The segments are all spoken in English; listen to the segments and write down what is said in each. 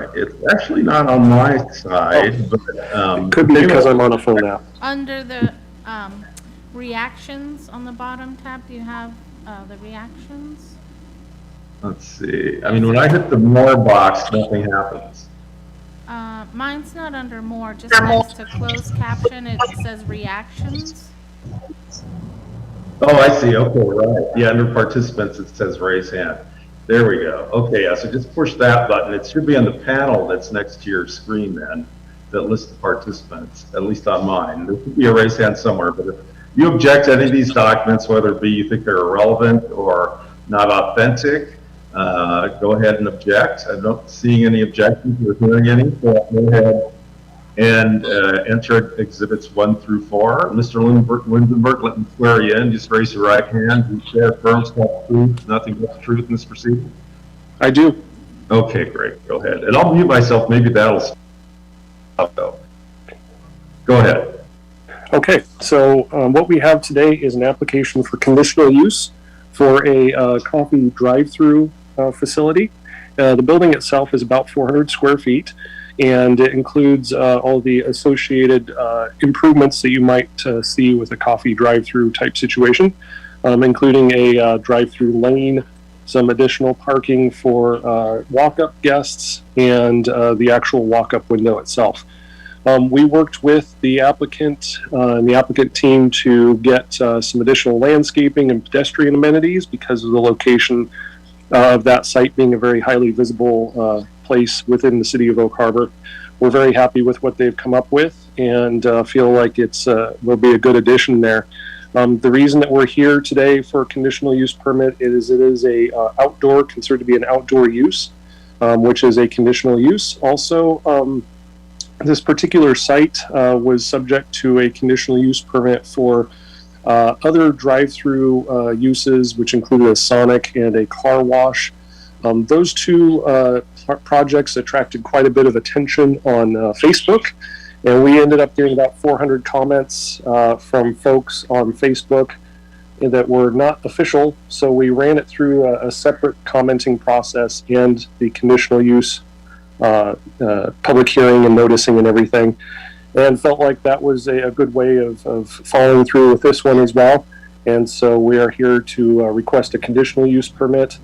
right. It's actually not on my side, but Could be because I'm on a phone app. Under the reactions on the bottom tab, do you have the reactions? let's see. I mean, when I hit the more box, nothing happens. Mine's not under more, just next to closed caption, it says reactions. Oh, I see. Okay, right. Yeah, under participants, it says raise hand. There we go. Okay, yeah, so just push that button. It should be on the panel that's next to your screen then that lists the participants, at least on mine. There could be a raise hand somewhere, but if you object to any of these documents, whether it be you think they're irrelevant or not authentic, go ahead and object. I'm not seeing any objections or hearing any, so go ahead and enter exhibits 1 through 4. Mr. Lindenberg, let me swear you in. Just raise your right hand. You share firm truth, nothing but the truth in this proceeding? I do. Okay, great. Go ahead. And I'll mute myself. Maybe that'll stop though. Go ahead. Okay, so what we have today is an application for conditional use for a coffee drive-through facility. The building itself is about 400 square feet, and it includes all the associated improvements that you might see with a coffee drive-through type situation, including a drive-through lane, some additional parking for walk-up guests, and the actual walk-up window itself. We worked with the applicant and the applicant team to get some additional landscaping and pedestrian amenities because of the location of that site being a very highly visible place within the city of Oak Harbor. We're very happy with what they've come up with and feel like it's will be a good addition there. The reason that we're here today for a conditional use permit is it is a outdoor, considered to be an outdoor use, which is a conditional use. Also, this particular site was subject to a conditional use permit for other drive-through uses, which included a Sonic and a car wash. Those two projects attracted quite a bit of attention on Facebook, and we ended up getting about 400 comments from folks on Facebook that were not official, so we ran it through a separate commenting process and the conditional use public hearing and noticing and everything, and felt like that was a good way of following through with this one as well. And so we are here to request a conditional use permit.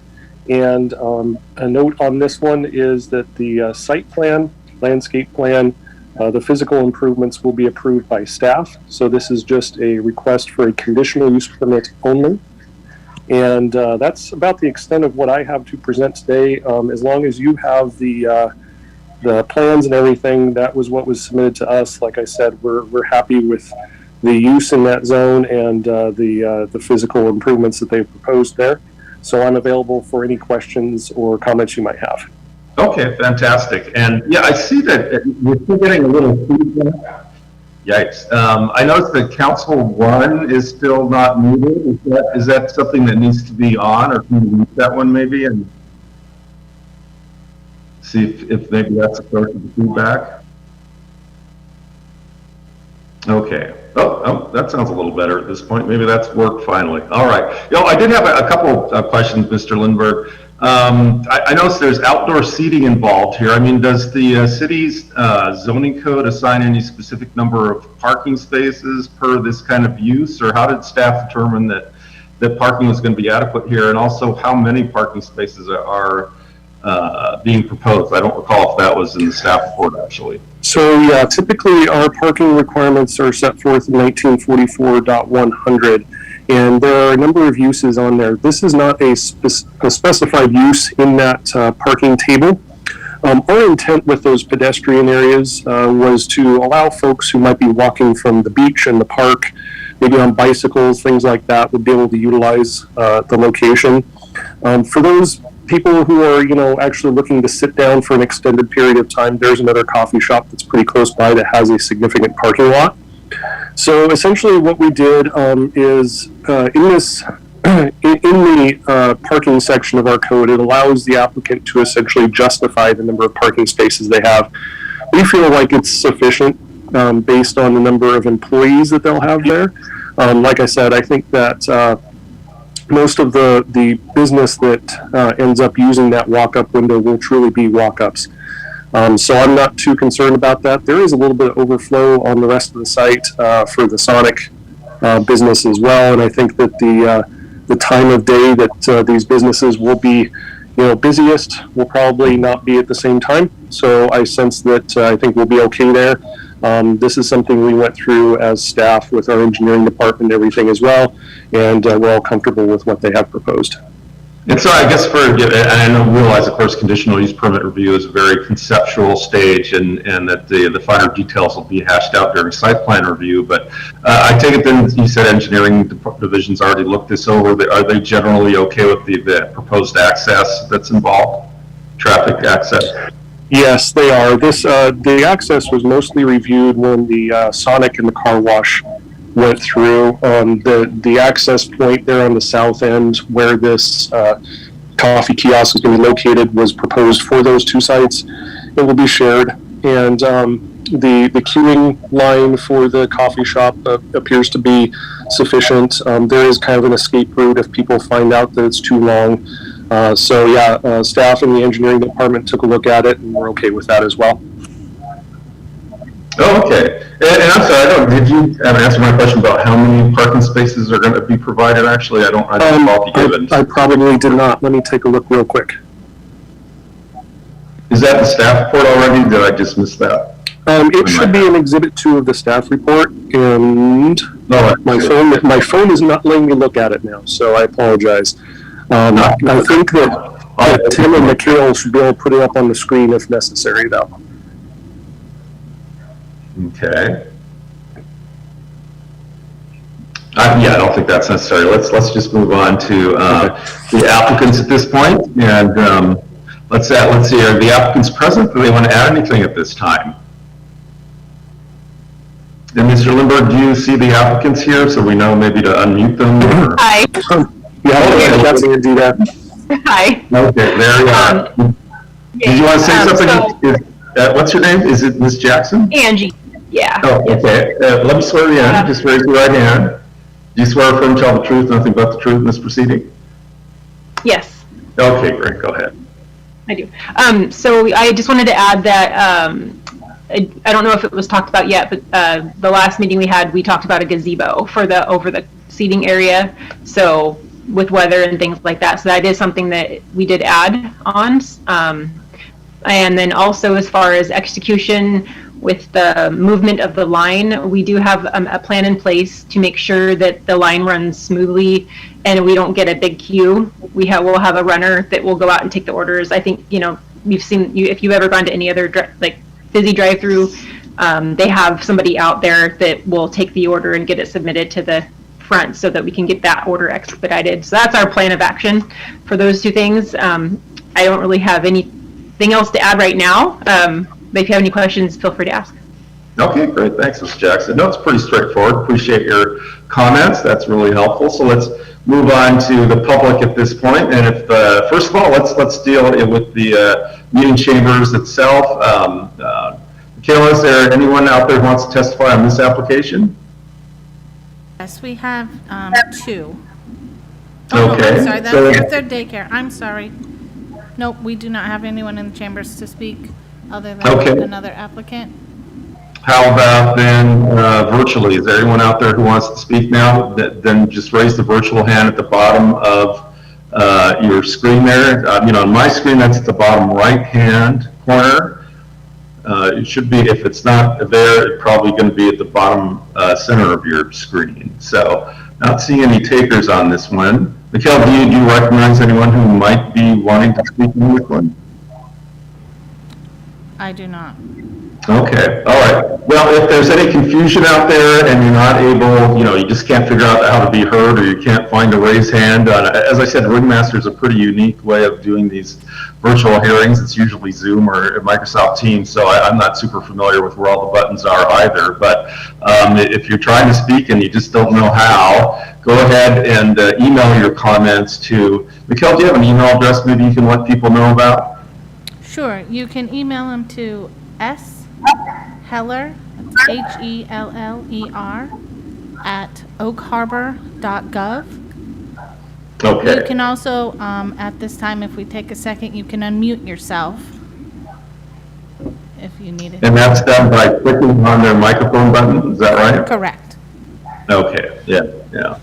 And a note on this one is that the site plan, landscape plan, the physical improvements will be approved by staff. So this is just a request for a conditional use permit only. And that's about the extent of what I have to present today. As long as you have the plans and everything, that was what was submitted to us. Like I said, we're happy with the use in that zone and the physical improvements that they've proposed there. So I'm available for any questions or comments you might have. Okay, fantastic. And yeah, I see that we're still getting a little feedback. Yikes. I noticed that Council 1 is still not muted. Is that something that needs to be on, or can you mute that one maybe and see if maybe that's a source of the feedback? Okay. Oh, that sounds a little better at this point. Maybe that's worked finally. All right. You know, I did have a couple of questions, Mr. Lindberg. I noticed there's outdoor seating involved here. I mean, does the city's zoning code assign any specific number of parking spaces per this kind of use, or how did staff determine that parking was going to be adequate here? And also, how many parking spaces are being proposed? I don't recall if that was in the staff report actually. So yeah, typically our parking requirements are set forth in 1944.100, and there are a number of uses on there. This is not a specified use in that parking table. Our intent with those pedestrian areas was to allow folks who might be walking from the beach and the park, maybe on bicycles, things like that, would be able to utilize the location. For those people who are, actually looking to sit down for an extended period of time, there's another coffee shop that's pretty close by that has a significant parking lot. So essentially what we did is in the parking section of our code, it allows the applicant to essentially justify the number of parking spaces they have. We feel like it's sufficient based on the number of employees that they'll have there. Like I said, I think that most of the business that ends up using that walk-up window will truly be walk-ups. So I'm not too concerned about that. There is a little bit of overflow on the rest of the site for the Sonic business as well, and I think that the time of day that these businesses will be busiest will probably not be at the same time. So I sense that I think we'll be okay there. This is something we went through as staff with our engineering department and everything as well, and we're all comfortable with what they have proposed. And so I guess I realize, of course, conditional use permit review is a very conceptual stage, and that the finer details will be hashed out during site plan review. But I take it then you said engineering divisions already looked this over. Are they generally okay with the proposed access that's involved, traffic access? Yes, they are. The access was mostly reviewed when the Sonic and the car wash went through. The access point there on the south end where this coffee kiosk is going to be located was proposed for those two sites. It will be shared, and the queuing line for the coffee shop appears to be sufficient. There is kind of an escape route if people find out that it's too long. Staff in the engineering department took a look at it, and we're okay with that as well. Oh, okay. And I'm sorry, did you answer my question about how many parking spaces are going to be provided? Actually, I don't recall if you gave it. I probably did not. Let me take a look real quick. Is that the staff report already? Did I just miss that? It should be in Exhibit 2 of the staff report, and my phone is not letting me look at it now, so I apologize. I think that Tim and Mikhail should be able to put it up on the screen if necessary, though. Okay. I don't think that's necessary. Let's just move on to the applicants at this point, and let's see. Are the applicants present? Do they want to add anything at this time? And Mr. Lindberg, do you see the applicants here, so we know maybe to unmute them? Or? Hi. That's going to do that. Hi. Okay, there you are. Did you want to say something? What's your name? Is it Ms. Jackson? Angie. Yeah. Oh, okay. Let me swear you in. Just raise your right hand. Do you swear affirm to tell the truth, nothing but the truth in this proceeding? Yes, Okay, great. Go ahead. I do. So I just wanted to add that I don't know if it was talked about yet, but the last meeting we had, we talked about a gazebo for over the seating area. So with weather and things like that. So that is something that we did add on. And then also as far as execution with the movement of the line, we do have a plan in place to make sure that the line runs smoothly and we don't get a big queue. We'll have a runner that will go out and take the orders. I think, we've seen if you've ever gone to any other busy drive-through, they have somebody out there that will take the order and get it submitted to the front so that we can get that order expedited. So that's our plan of action for those two things. I don't really have anything else to add right now. But if you have any questions, feel free to ask. Okay, great. Thanks, Ms. Jackson. No, it's pretty straightforward. Appreciate your comments. That's really helpful. So let's move on to the public at this point. And if, first of all, let's deal with the meeting chambers itself. Kayla, is there anyone out there who wants to testify on this application? Yes, we have two. Okay. I'm sorry, that's their daycare. I'm sorry. Nope, we do not have anyone in the chambers to speak other than another applicant. How about then virtually? Is there anyone out there who wants to speak now? Then just raise the virtual hand at the bottom of your screen there. On my screen, that's at the bottom right-hand corner. It should be, if it's not there, it's probably going to be at the bottom center of your screen. So, not seeing any takers on this one. Mikhail, do you recognize anyone who might be wanting to speak on this one? I do not. Okay, all right. Well, if there's any confusion out there and you're not able, you just can't figure out how to be heard, or you can't find a raise hand, as I said, Ringmaster is a pretty unique way of doing these virtual hearings. It's usually Zoom or Microsoft Teams, so I'm not super familiar with where all the buttons are either. But if you're trying to speak and you just don't know how, go ahead and email your comments to, Mikhail, do you have an email address maybe you can let people know about? Sure, you can email them to Heller, Heller, at oakharbor.gov. Okay. You can also, at this time, if we take a second, you can unmute yourself. if you needed. And that's done by clicking on their microphone button, is that right? Correct. Okay, yeah.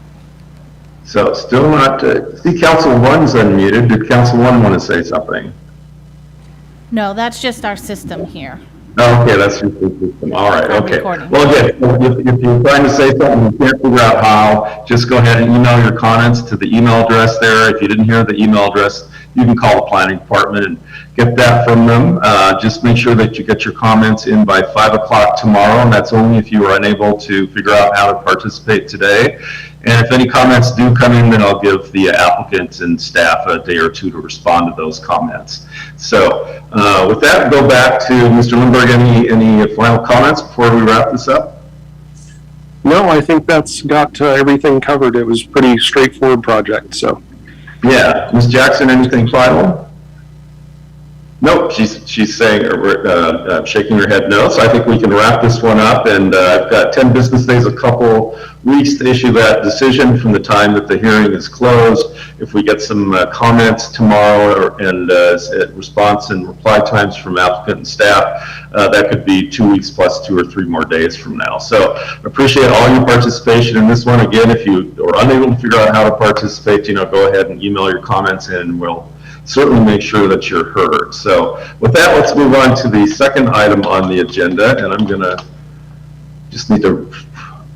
So still not, see Council 1's unmuted. Did Council 1 want to say something? No, that's just our system here. Oh, okay, that's your system. All right, I'm okay. recording. Well, again, if you're trying to say something, you can't figure out how, just go ahead and email your comments to the email address there. If you didn't hear the email address, you can call the planning department and get that from them. Just make sure that you get your comments in by 5 o'clock tomorrow, and that's only if you are unable to figure out how to participate today. And if any comments do come in, then I'll give the applicant and staff a day or two to respond to those comments. So with that, go back to Mr. Lindberg. Any final comments before we wrap this up? No, I think that's got everything covered. It was a pretty straightforward project, so. Yeah, Ms. Jackson, anything final? Nope, she's saying, shaking her head no, so I think we can wrap this one up, and I've got 10 business days, a couple weeks to issue that decision from the time that the hearing is closed. If we get some comments tomorrow and response and reply times from applicant and staff, that could be 2 weeks plus 2 or 3 more days from now. So appreciate all your participation in this one. Again, if you are unable to figure out how to participate, go ahead and email your comments in, and we'll certainly make sure that you're heard. So with that, let's move on to the second item on the agenda, and I'm gonna just need to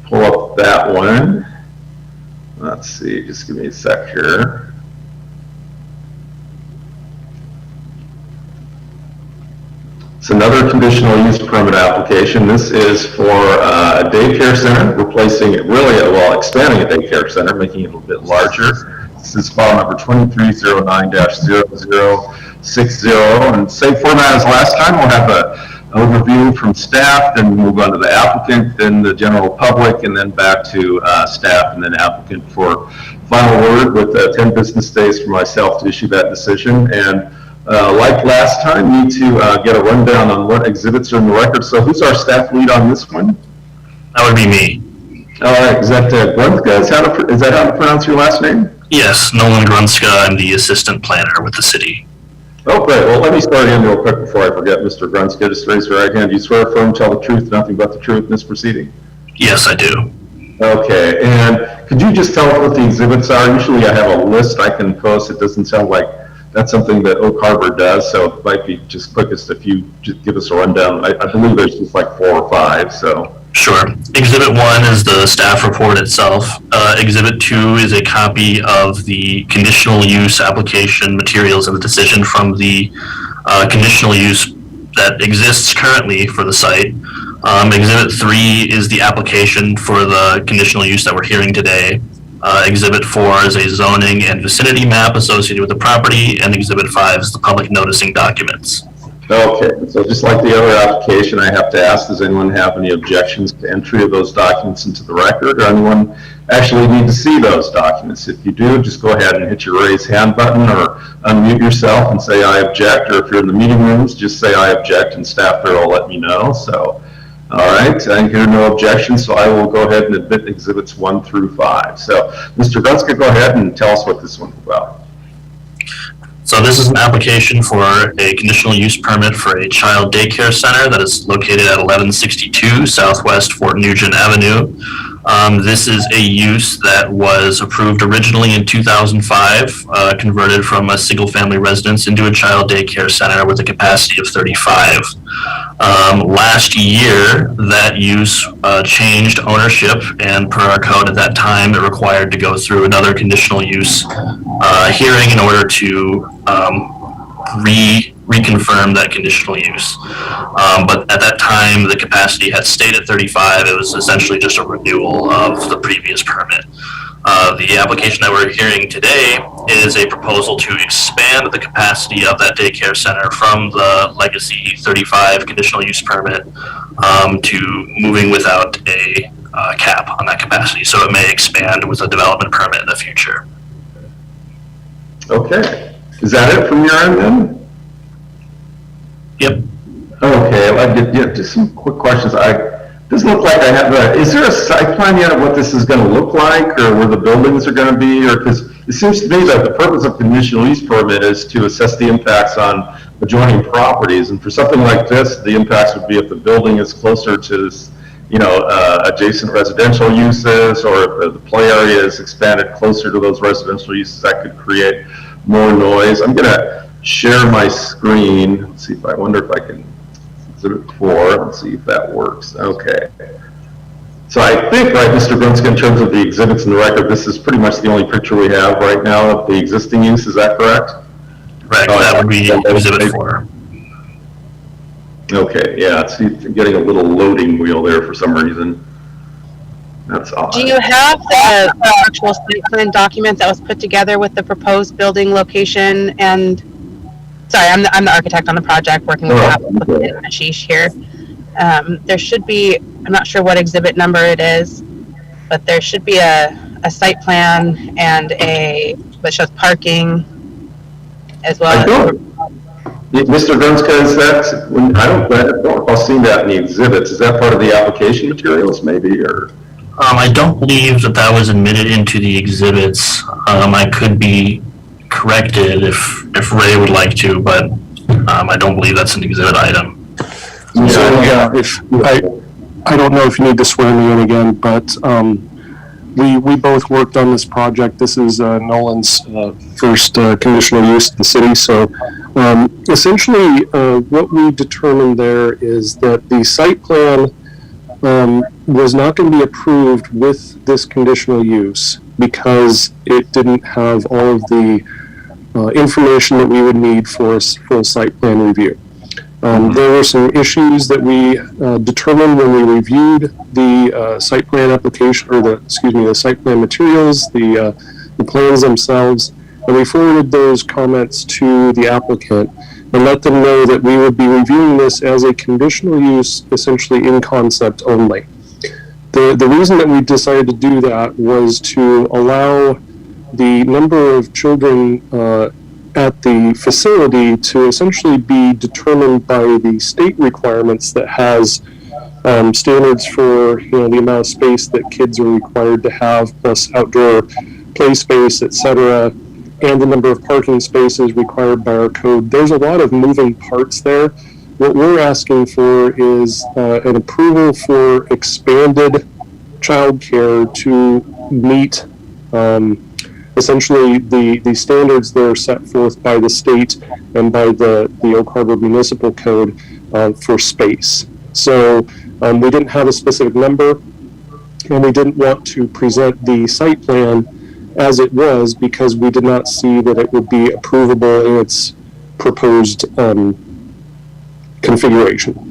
pull up that one. Let's see, just give me a sec here. It's another conditional use permit application. This is for a daycare center, replacing it expanding a daycare center, making it a little bit larger. This is file number 2309-0060, and same format as last time. We'll have an overview from staff, then move on to the applicant, then the general public, and then back to staff and then applicant for final word with 10 business days for myself to issue that decision. And like last time, need to get a rundown on what exhibits are in the record. So who's our staff lead on this one? That would be me. All right, is that Grunska? Is that how to pronounce your last name? Yes, Nolan Grunska. I'm the assistant planner with the city. Oh, great. Well, let me start in real quick before I forget, Mr. Grunska. Just raise your right hand. Do you swear affirm, tell the truth, nothing but the truth in this proceeding? Yes, I do. Okay, and could you just tell us what the exhibits are? Usually I have a list I can post. It doesn't sound like that's something that Oak Harbor does, so it might be just quickest if you just give us a rundown. I believe there's just like 4 or 5, so. Sure. Exhibit 1 is the staff report itself. Exhibit 2 is a copy of the conditional use application materials and the decision from the conditional use that exists currently for the site. Exhibit 3 is the application for the conditional use that we're hearing today. Exhibit 4 is a zoning and vicinity map associated with the property, and Exhibit 5 is the public noticing documents. Okay, so just like the other application, I have to ask, does anyone have any objections to entry of those documents into the record, or anyone actually need to see those documents? If you do, just go ahead and hit your raise hand button or unmute yourself and say I object, or if you're in the meeting rooms, just say I object and staff there will let me know. So, all right, I hear no objections, so I will go ahead and admit exhibits 1 through 5. So, Mr. Grunska, go ahead and tell us what this one's about. So this is an application for a conditional use permit for a child daycare center that is located at 1162 Southwest Fort Nugent Avenue. This is a use that was approved originally in 2005, converted from a single-family residence into a child daycare center with a capacity of 35. Last year, that use changed ownership, and per our code at that time, it required to go through another conditional use hearing in order to reconfirm that conditional use. But at that time, the capacity had stayed at 35. It was essentially just a renewal of the previous permit. The application that we're hearing today is a proposal to expand the capacity of that daycare center from the legacy 35 conditional use permit to moving without a cap on that capacity. So it may expand with a development permit in the future. Okay. Is that it from your end then? Yep. Okay, I'd like to get to some quick questions. Doesn't look like I have is there a site plan yet of what this is going to look like, or where the buildings are going to be? Or because it seems to me that the purpose of conditional use permit is to assess the impacts on adjoining properties. And for something like this, the impacts would be if the building is closer to, adjacent residential uses, or if the play area is expanded closer to those residential uses, that could create more noise. I'm gonna share my screen. Let's see if I wonder if I can exhibit 4. Let's see if that works. Okay. So I think, right, Mr. Grunska, in terms of the exhibits in the record, this is pretty much the only picture we have right now of the existing use. Is that correct? Correct, that would be exhibit 4. Okay, yeah, it's getting a little loading wheel there for some reason. That's odd. Do you have the actual site plan document that was put together with the proposed building location and, sorry, I'm the architect on the project working with Ashish here. There should be, I'm not sure what exhibit number it is, but there should be a site plan and that shows parking as well. Mr. Grunska, is that, I don't know if I've seen that in the exhibits. Is that part of the application materials maybe, or? I don't believe that was admitted into the exhibits. I could be corrected if Ray would like to, but I don't believe that's an exhibit item. So, I don't know if you need to swear me in again, but we both worked on this project. This is Nolan's first conditional use in the city. So essentially what we determined there is that the site plan was not going to be approved with this conditional use because it didn't have all of the information that we would need for a full site plan review. There were some issues that we determined when we reviewed the site plan application, or the site plan materials, the plans themselves, and we forwarded those comments to the applicant and let them know that we would be reviewing this as a conditional use, essentially in concept only. The reason that we decided to do that was to allow the number of children at the facility to essentially be determined by the state requirements that has standards for the amount of space that kids are required to have, plus outdoor play space, etc., and the number of parking spaces required by our code. There's a lot of moving parts there. What we're asking for is an approval for expanded childcare to meet essentially the standards that are set forth by the state and by the Oak Harbor Municipal Code for space. So we didn't have a specific number, and we didn't want to present the site plan as it was because we did not see that it would be approvable in its proposed configuration.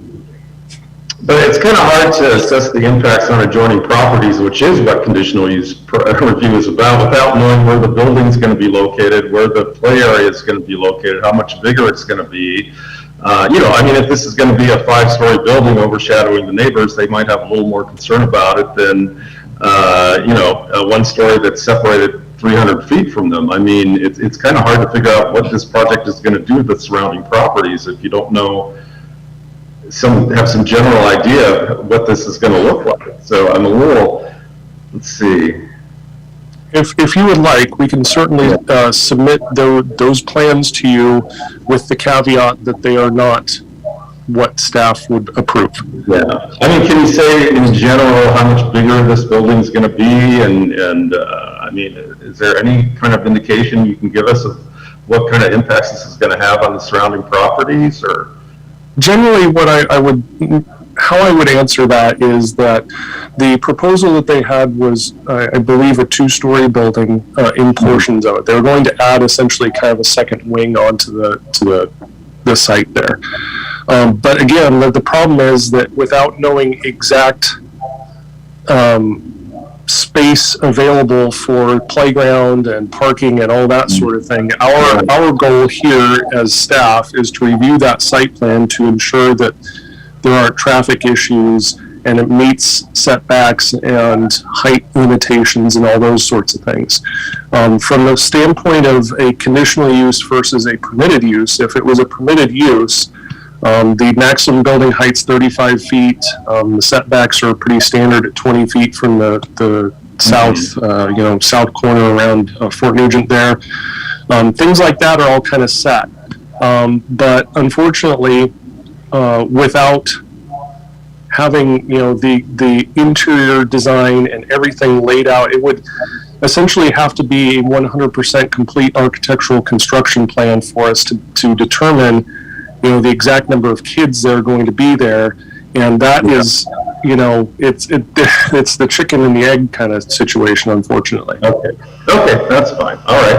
But it's kind of hard to assess the impacts on adjoining properties, which is what conditional use review is about, without knowing where the building is going to be located, where the play area is going to be located, how much bigger it's going to be. If this is going to be a 5-story building overshadowing the neighbors, they might have a little more concern about it than, a 1-story that's separated 300 feet from them. I mean, it's kind of hard to figure out what this project is going to do to the surrounding properties if you don't know, have some general idea of what this is going to look like. So I'm a little, let's see. If you would like, we can certainly submit those plans to you with the caveat that they are not what staff would approve. Yeah. I mean, can you say in general how much bigger this building is going to be? And is there any kind of indication you can give us of what kind of impacts this is going to have on the surrounding properties? Or generally, how I would answer that is that the proposal that they had was, I believe, a 2-story building in portions of it. They were going to add essentially kind of a second wing onto the site there. But again, the problem is that without knowing exact space available for playground and parking and all that sort of thing, our goal here as staff is to review that site plan to ensure that there aren't traffic issues and it meets setbacks and height limitations and all those sorts of things. From the standpoint of a conditional use versus a permitted use, if it was a permitted use, the maximum building height's 35 feet. The setbacks are pretty standard at 20 feet from the south corner around Fort Nugent there. Things like that are all kind of set. But unfortunately, without having, the interior design and everything laid out, it would essentially have to be a 100% complete architectural construction plan for us to determine, the exact number of kids that are going to be there. And that is, it's the chicken and the egg kind of situation, unfortunately. Okay, that's fine. All right,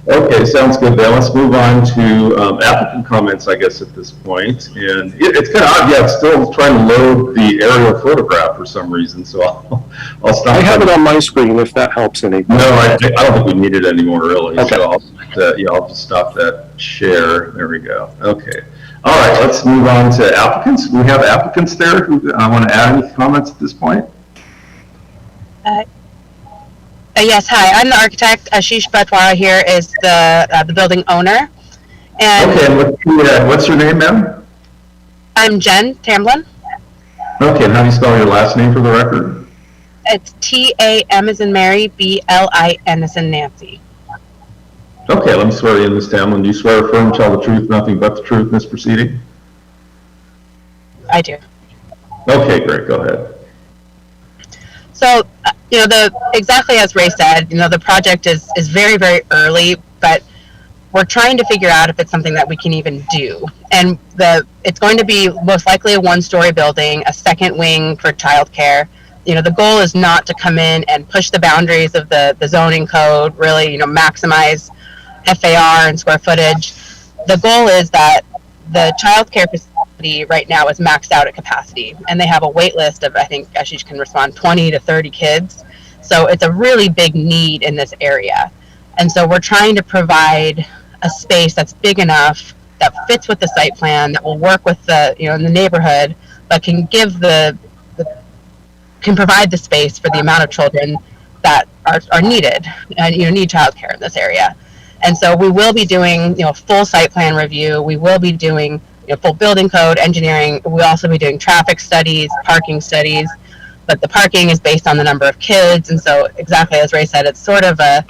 okay, sounds good then. Let's move on to applicant comments, I guess, at this point. And it's kind of odd, yeah, it's still trying to load the aerial photograph for some reason, so I'll stop. I have it on my screen if that helps any. No, I don't think we need it anymore, really. Okay. So I'll just stop that share. There we go. Okay. All right, let's move on to applicants. We have applicants there who want to add any comments at this point? Yes, hi, I'm the architect. Ashish Batwara here is the building owner. And Okay, and what's your name, ma'am? I'm Jen Tamblin. Okay, and how do you spell your last name for the record? It's Tam as in Mary, Blin as in Nancy. Okay, let me swear you in, Ms. Tamlin. Do you swear affirm, tell the truth, nothing but the truth in this proceeding? I do. Okay, great, go ahead. So, exactly as Ray said, the project is very, very early, but we're trying to figure out if it's something that we can even do. And it's going to be most likely a one-story building, a second wing for childcare. The goal is not to come in and push the boundaries of the zoning code, really, maximize FAR and square footage. The goal is that the childcare facility right now is maxed out at capacity, and they have a wait list of, I think Ashish can respond, 20 to 30 kids. So it's a really big need in this area. And so we're trying to provide a space that's big enough, that fits with the site plan, that will work with the, in the neighborhood, but can give can provide the space for the amount of children that are needed and need childcare in this area. And so we will be doing full site plan review. We will be doing full building code, engineering. We'll also be doing traffic studies, parking studies. But the parking is based on the number of kids, and so exactly as Ray said, it's sort of a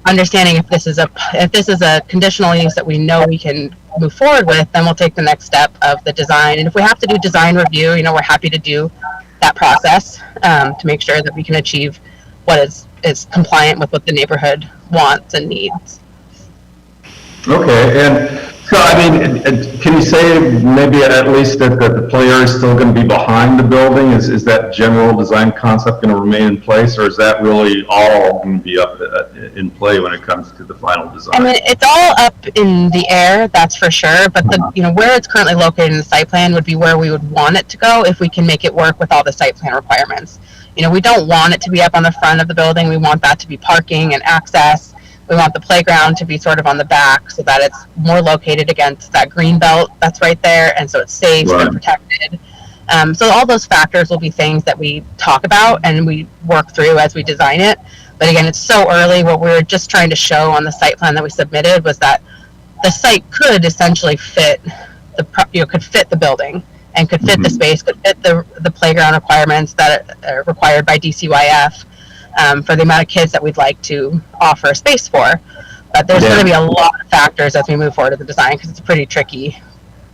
understanding if this is a conditional use that we know we can move forward with, then we'll take the next step of the design. And if we have to do design review, we're happy to do that process to make sure that we can achieve what is compliant with what the neighborhood wants and needs. Okay, and so, can you say maybe at least that the play area is still going to be behind the building? Is that general design concept going to remain in place, or is that really all going to be up in play when it comes to the final design? It's all up in the air, that's for sure, but where it's currently located in the site plan would be where we would want it to go if we can make it work with all the site plan requirements. We don't want it to be up on the front of the building. We want that to be parking and access. We want the playground to be sort of on the back so that it's more located against that green belt that's right there, and so it's safe and protected. So all those factors will be things that we talk about and we work through as we design it. But again, it's so early. What we were just trying to show on the site plan that we submitted was that the site could essentially fit the building and could fit the space, could fit the playground requirements that are required by DCYF. For the amount of kids that we'd like to offer a space for. But there's going to be a lot of factors as we move forward with the design because it's pretty tricky.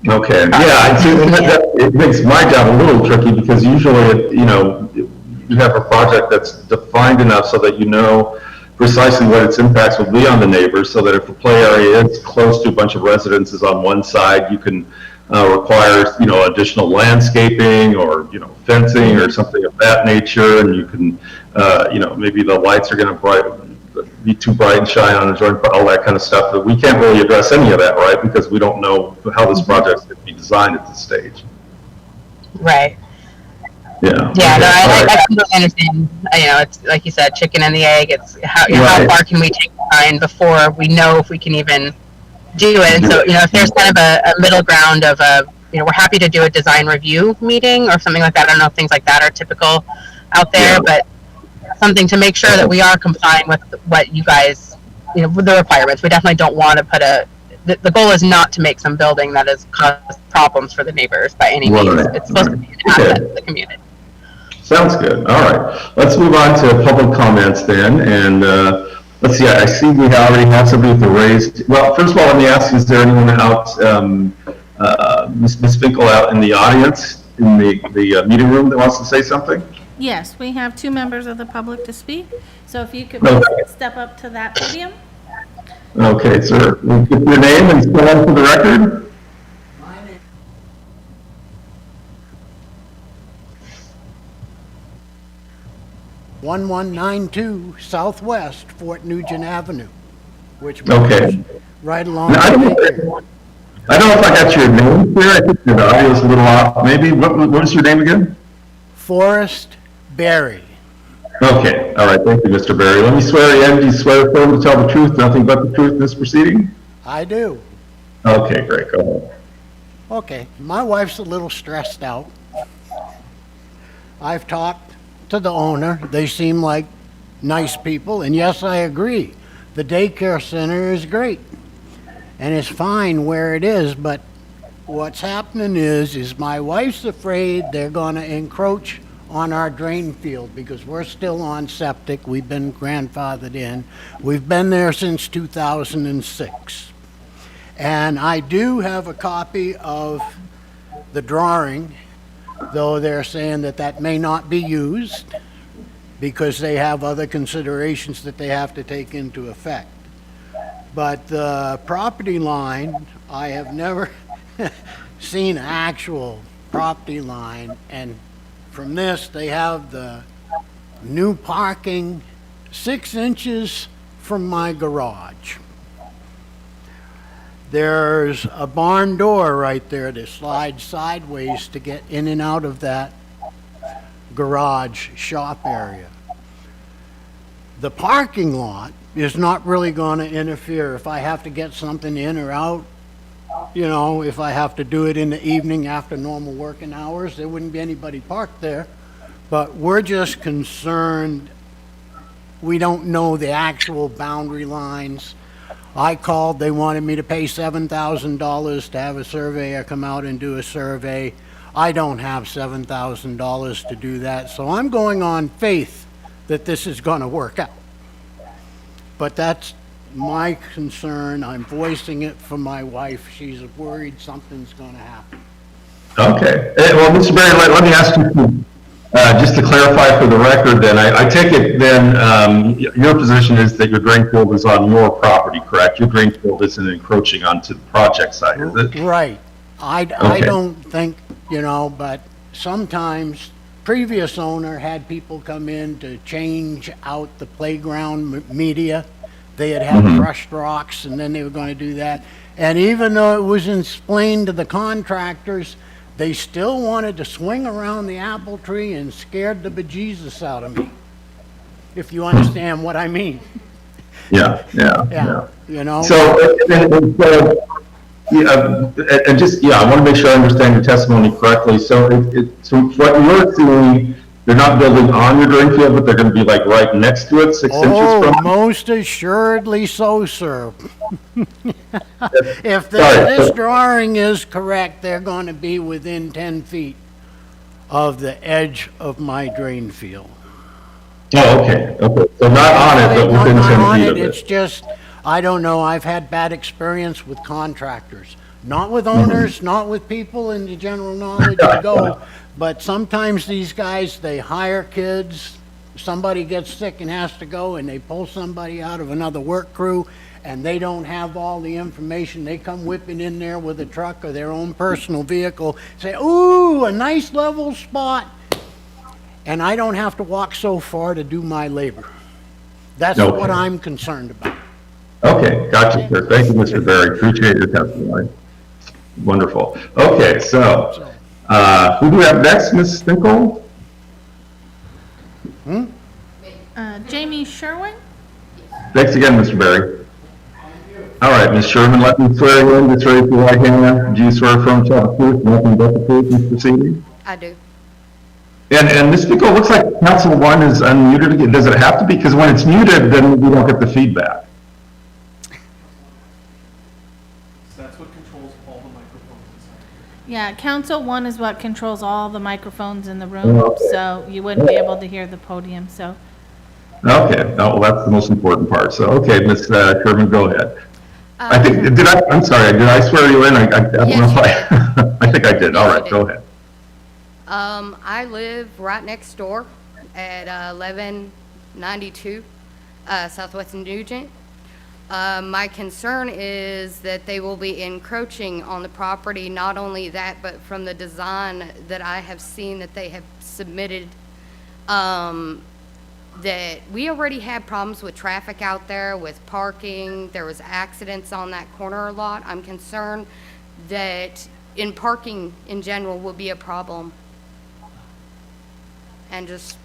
Okay, it makes my job a little tricky because usually, you have a project that's defined enough so that you know precisely what its impacts will be on the neighbors, so that if the play area is close to a bunch of residences on one side, you can require, additional landscaping or, fencing or something of that nature, and you can, maybe the lights are going to be too bright and shine on a joint, all that kind of stuff. But we can't really address any of that, right? Because we don't know how this project's going to be designed at this stage. Right. Yeah. Yeah, okay. I completely understand. It's like you said, chicken and the egg. It's how far can we take the design before we know if we can even do it. And so, if there's kind of a middle ground of we're happy to do a design review meeting or something like that. I don't know if things like that are typical out there, but something to make sure that we are complying with what you guys, with the requirements. We definitely don't want to put the goal is not to make some building that has caused problems for the neighbors by any means. It's supposed to be an asset to the community. Sounds good. All right. Let's move on to public comments then. And let's see, I see we already have somebody with the raised, well, first of all, let me ask, is there anyone out, Ms. Finkel out in the audience, in the meeting room that wants to say something? Yes, we have 2 members of the public to speak, so if you could Okay. please step up to that podium. Okay, sir, will you give your name and spell out for the record? 1192 Southwest Fort Nugent Avenue, which Okay. runs right along. Now, I don't know if I got your name clear, I think the audio's a little off, maybe, what was your name again? Forrest Berry. Okay, all right, thank you, Mr. Berry. Let me swear you in. Do you swear affirm to tell the truth, nothing but the truth in this proceeding? I do. Okay, great, go ahead. Okay, my wife's a little stressed out. I've talked to the owner. They seem like nice people, and yes, I agree. The daycare center is great, and it's fine where it is, but what's happening is my wife's afraid they're gonna encroach on our drain field because we're still on septic. We've been grandfathered in. We've been there since 2006. And I do have a copy of the drawing, though they're saying that that may not be used because they have other considerations that they have to take into effect. But the property line, I have never seen an actual property line, and from this, they have the new parking 6 inches from my garage. There's a barn door right there that slides sideways to get in and out of that garage shop area. The parking lot is not really going to interfere if I have to get something in or out. You know, if I have to do it in the evening after normal working hours, there wouldn't be anybody parked there. But we're just concerned, we don't know the actual boundary lines. I called, they wanted me to pay $7,000 to have a surveyor come out and do a survey. I don't have $7,000 to do that, so I'm going on faith that this is going to work out. But that's my concern. I'm voicing it for my wife. She's worried something's going to happen. Okay, well, Mr. Berry, let me ask you, just to clarify for the record, then, I take it then, your position is that your drain field is on your property, correct? Your drain field isn't encroaching onto the project side, is it? Right. I Okay. don't think, you know, but sometimes previous owner had people come in to change out the playground media. They had crushed rocks, and then they were going to do that. And even though it was explained to the contractors, they still wanted to swing around the apple tree and scared the bejesus out of me, if you understand what I mean. Yeah. Yeah, you know? So, and just, I want to make sure I understand your testimony correctly. So, so what you're seeing, they're not building on your drain field, but they're going to be like right next to it, 6 inches Oh, from? most assuredly so, sir. If Sorry. this drawing is correct, they're going to be within 10 feet of the edge of my drain field. Oh, okay. So not on it, but within Not 10 on feet it, of it's it. just, I don't know, I've had bad experience with contractors. Not with owners, not with people in the general knowledge to go, but sometimes these guys, they hire kids, somebody gets sick and has to go, and they pull somebody out of another work crew, and they don't have all the information. They come whipping in there with a truck or their own personal vehicle, say, ooh, a nice level spot. And I don't have to walk so far to do my labor. That's Okay. what I'm concerned about. Okay, gotcha, sir. Thank you, Mr. Berry. Appreciate your testimony. Wonderful. Okay, so, who do we have next, Ms. Finkel? Jamie Sherwin? Thanks again, Mr. Berry. All right, Ms. Sherman, let me swear you in. Just raise your right hand. Do you swear affirm to tell the truth, nothing but the truth in this proceeding? I do. And Ms. Finkel, looks like Council 1 is unmuted again. Does it have to be? Because when it's muted, then we don't get the feedback. That's what controls all the microphones inside. Yeah, Council 1 is what controls all the microphones in the room, Okay. so you wouldn't be able to hear the podium, so. Okay, no, well, that's the most important part. So, okay, Ms. Sherman, go ahead. I'm sorry, did I swear you in? I don't know if I think I did. All right, go ahead. I live right next door at 1192 Southwest Nugent. My concern is that they will be encroaching on the property. Not only that, but from the design that I have seen that they have submitted, that we already had problems with traffic out there, with parking. There was accidents on that corner lot. I'm concerned that in parking in general will be a problem. And just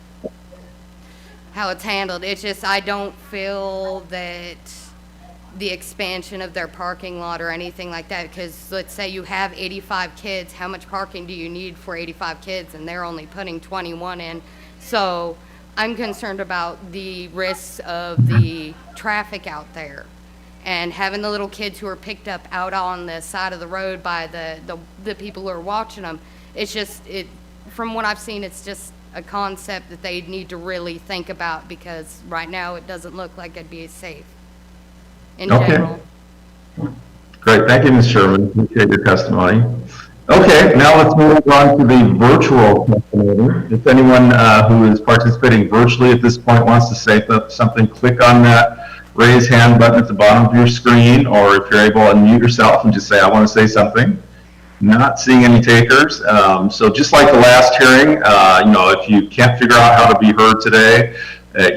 how it's handled. It's just, I don't feel that the expansion of their parking lot or anything like that, because let's say you have 85 kids, how much parking do you need for 85 kids? And they're only putting 21 in. So I'm concerned about the risks of the traffic out there. And having the little kids who are picked up out on the side of the road by the people who are watching them, it's just, from what I've seen, it's just a concept that they need to really think about, because right now it doesn't look like it'd be safe in general. Great, thank you, Ms. Sherman. Appreciate your testimony. Okay, now let's move on to the virtual testimony. If anyone who is participating virtually at this point wants to say something, click on that raise hand button at the bottom of your screen, or if you're able, unmute yourself and just say, I want to say something. Not seeing any takers. So just like the last hearing, if you can't figure out how to be heard today,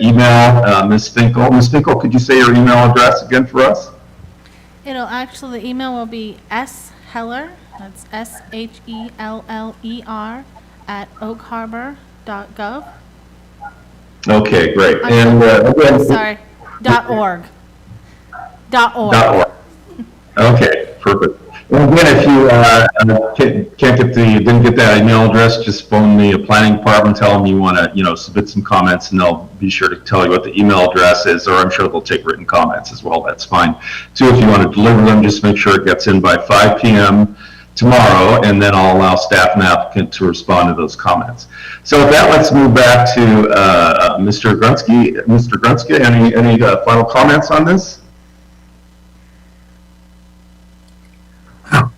email Ms. Finkel. Ms. Finkel, could you say your email address again for us? It'll actually, the email will be sheller, that's SHELLER, at oakharbor.gov. Okay, great. And again, Sorry, .org. Okay, perfect. And again, if you didn't get that email address, just phone the planning department, tell them you want to, submit some comments, and they'll be sure to tell you what the email address is, or I'm sure they'll take written comments as well. That's fine. Too, if you want to deliver them, just make sure it gets in by 5 p.m. tomorrow, and then I'll allow staff and applicant to respond to those comments. So with that, let's move back to Mr. Grunsky. Mr. Grunsky, any final comments on this?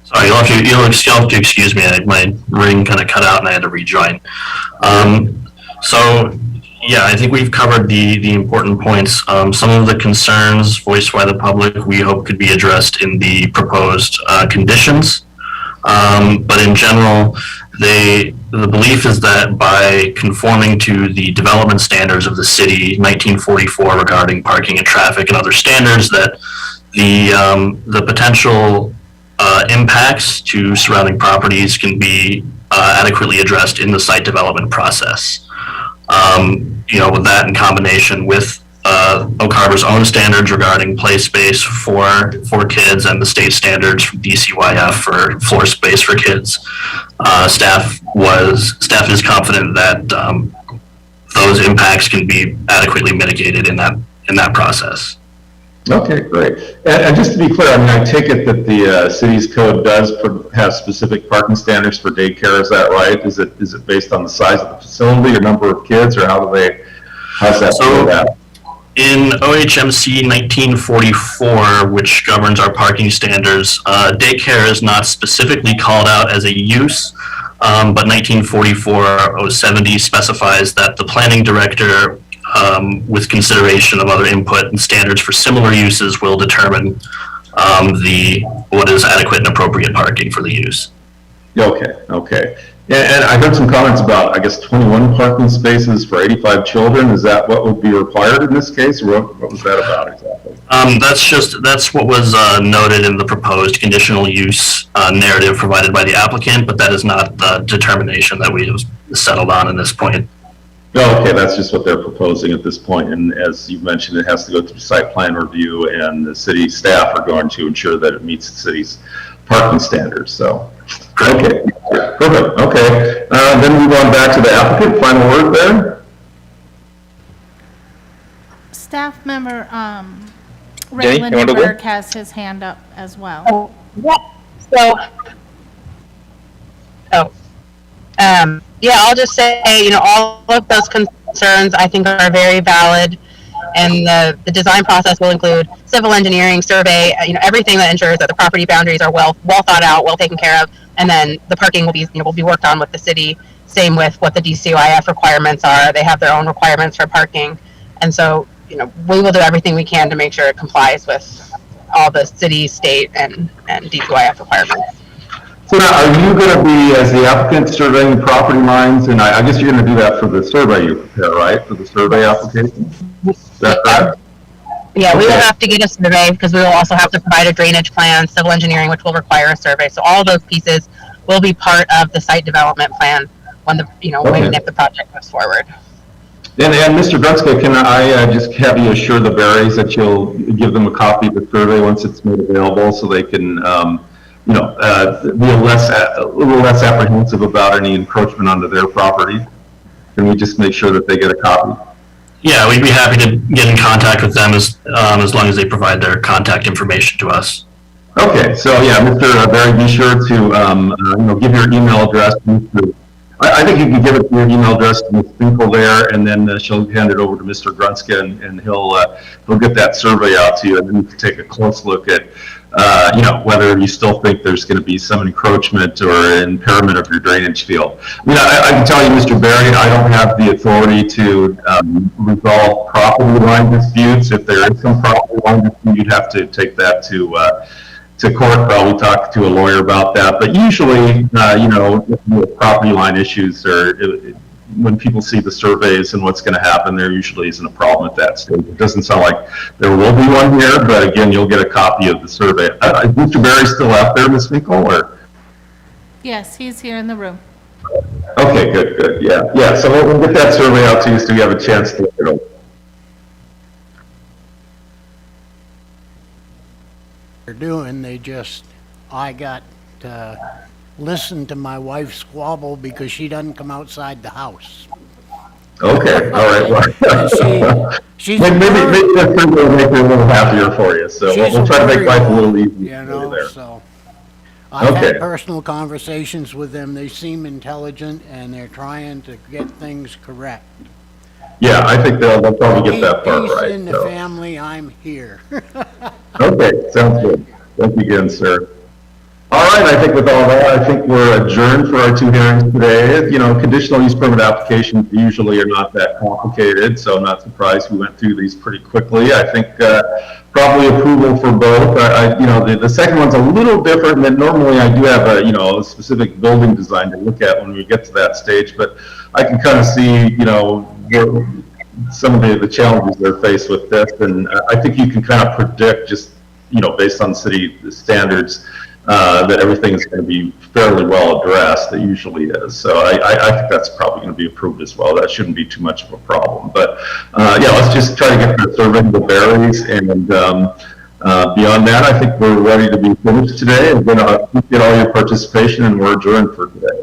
Sorry, you'll have to excuse me. My ring kind of cut out and I had to rejoin. So, yeah, I think we've covered the important points. Some of the concerns voiced by the public we hope could be addressed in the proposed conditions. But in general, the belief is that by conforming to the development standards of the city, 1944, regarding parking and traffic and other standards, that the potential impacts to surrounding properties can be adequately addressed in the site development process. With that in combination with Oak Harbor's own standards regarding play space for kids and the state standards from DCYF for floor space for kids, staff is confident that those impacts can be adequately mitigated in that process. Okay, great. And just to be clear, I take it that the city's code does have specific parking standards for daycare. Is that right? Is it based on the size of the facility or number of kids, or how's that? So, in OHMC 1944, which governs our parking standards, daycare is not specifically called out as a use, but 1944-070 specifies that the planning director, with consideration of other input and standards for similar uses, will determine what is adequate and appropriate parking for the use. Okay. And I heard some comments about, 21 parking spaces for 85 children. Is that what would be required in this case, or what was that about exactly? That's what was noted in the proposed conditional use narrative provided by the applicant, but that is not the determination that we have settled on at this point. Okay, that's just what they're proposing at this point, and as you mentioned, it has to go through site plan review, and the city staff are going to ensure that it meets the city's parking standards. So, okay, perfect. Okay, then move on back to the applicant. Final word there. Staff member Raylan Burke has his hand up as well. Yeah, I'll just say, all of those concerns I think are very valid. And the design process will include civil engineering, survey, everything that ensures that the property boundaries are well thought out, well taken care of. And then the parking will be worked on with the city. Same with what the DCOIF requirements are. They have their own requirements for parking. And so, we will do everything we can to make sure it complies with all the city, state, and DCOIF requirements. So now, are you going to be, as the applicant, surveying the property lines? And I guess you're going to do that for the survey you prepare, right? For the survey application? Is that correct? Yeah, we will Okay. have to get a survey because we will also have to provide a drainage plan, civil engineering, which will require a survey. So all those pieces will be part of the site development plan when when and if the project moves forward. And Mr. Grunska, can I just have you assure the Berries that you'll give them a copy of the survey once it's made available so they can, be a little less apprehensive about any encroachment onto their property? Can we just make sure that they get a copy? Yeah, we'd be happy to get in contact with them as long as they provide their contact information to us. Okay, so yeah, Mr. Berry, be sure to, give your email address. I think you can give it your email address to Ms. Finkel there, and then she'll hand it over to Mr. Grunska, and he'll get that survey out to you, and then you can take a close look at, whether you still think there's going to be some encroachment or impairment of your drainage field. I can tell you, Mr. Berry, I don't have the authority to resolve property line disputes. If there is some property line dispute, you'd have to take that to court. We talked to a lawyer about that, but usually, property line issues are, when people see the surveys and what's going to happen, there usually isn't a problem at that stage. It doesn't sound like there will be one here, but again, you'll get a copy of the survey. Is Mr. Berry still out there, Ms. Finkel, or? Yes, he's here in the room. Okay, good, yeah. So we'll get that survey out to you so you have a chance to look it over. They're doing, I got to listen to my wife squabble because she doesn't come outside the house. Okay, all right. And she's Maybe that survey will make it a little happier for you, so we'll try to make life a little easier for you there. So I've Okay. had personal conversations with them. They seem intelligent and they're trying to get things correct. Yeah, I think they'll probably get that part Peace right. in the so. family, I'm here. Okay, sounds good. Thank you again, sir. All right, I think with all that, I think we're adjourned for our two hearings today. Conditional use permit applications usually are not that complicated, so I'm not surprised we went through these pretty quickly. I think probably approval for both. The second one's a little different than normally. I do have a specific building design to look at when we get to that stage, but I can kind of see, some of the challenges they're faced with this, and I think you can kind of predict just, based on city standards, that everything is going to be fairly well addressed. It usually is. So I think that's probably going to be approved as well. That shouldn't be too much of a problem. But let's just try to get the survey to the Berries, and beyond that, I think we're ready to be finished today. I'm going to appreciate all your participation, and we're adjourned for today.